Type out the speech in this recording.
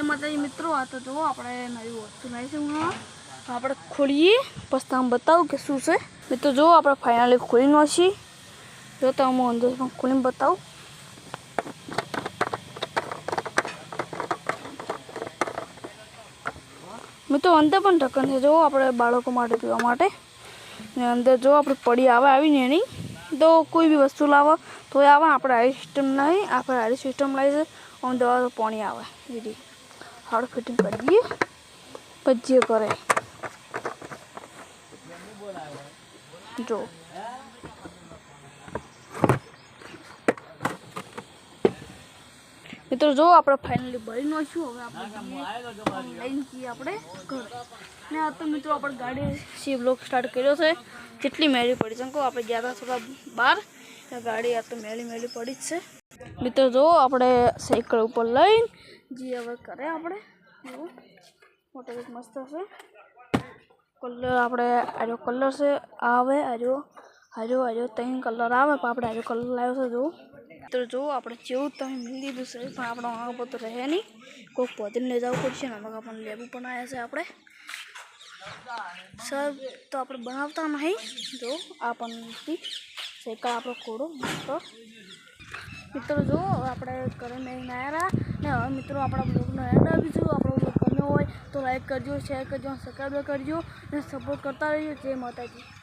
माताजी मित्रों आ तो जो આપણે નવી વસ્તુ લાવી છે હું આપણે ખોલીએ પછી તમને બતાવું કે શું છે મિત્રો જો આપણે ફાઇનલી ખોલી નાખી જો તમને અંદર ખોલીને બતાવું મિત્રો અંદર પણ ઢક્કન છે જો આપણે બાળકો માટે પીવા માટે ને અંદર જો આપણે પડી આવીને એની તો કોઈ બી વસ્તુ લાવો તો આવે આપણે આરી સિસ્ટમ નહીં આપણે આરી સિસ્ટમ લાવી છે અને દવા તો પાણી આવે દીદી હાડ ફિટિંગ કરી દઈએ પછી કરે જો મિત્રો જો આપણે ફાઇનલી ભરી નાખ્યું હવે આપણે લઈને જઈએ આપણે ઘર ને આ તો મિત્રો આપણે ગાડી સી બ્લોક સ્ટાર્ટ કર્યો છે કેટલી મેળી પડી છે આપણે ગયા હતા થોડા બહાર ગાડી આ તો મેળી પડી જ છે મિત્રો જો આપણે સાયકલ ઉપર લઈને જે હવે કરે આપણે જો મોટો એક મસ્ત છે કલર આપણે આજો કલર છે આવે આજો ત્રણ કલર આવે પણ આપણે આજો કલર લાવ્યો છે જો તો જો આપણે જેવું તમે મિલી દીધું છે પણ આપણો આ બધું રહે નહીં કોઈક પોતીને લઈ જવું પડશે ને આમાં આપણને લેવું પણ આવ્યા છે આપણે સર તો આપણે બનાવતા નહીં જો આ પણ સાયકલ આપણો કોડો મસ્ત મિત્રો જો આપણે ઘરે મેળીને આવ્યા ને હવે મિત્રો આપણા બ્લોગનો એન્ડ આપીશું આપણો બ્લોગ ગમ્યો હોય તો લાઈક કરજો શેર કરજો સબસ્ક્રાઈબ કરજો અને સપોર્ટ કરતા રહીજો જય માતાજી।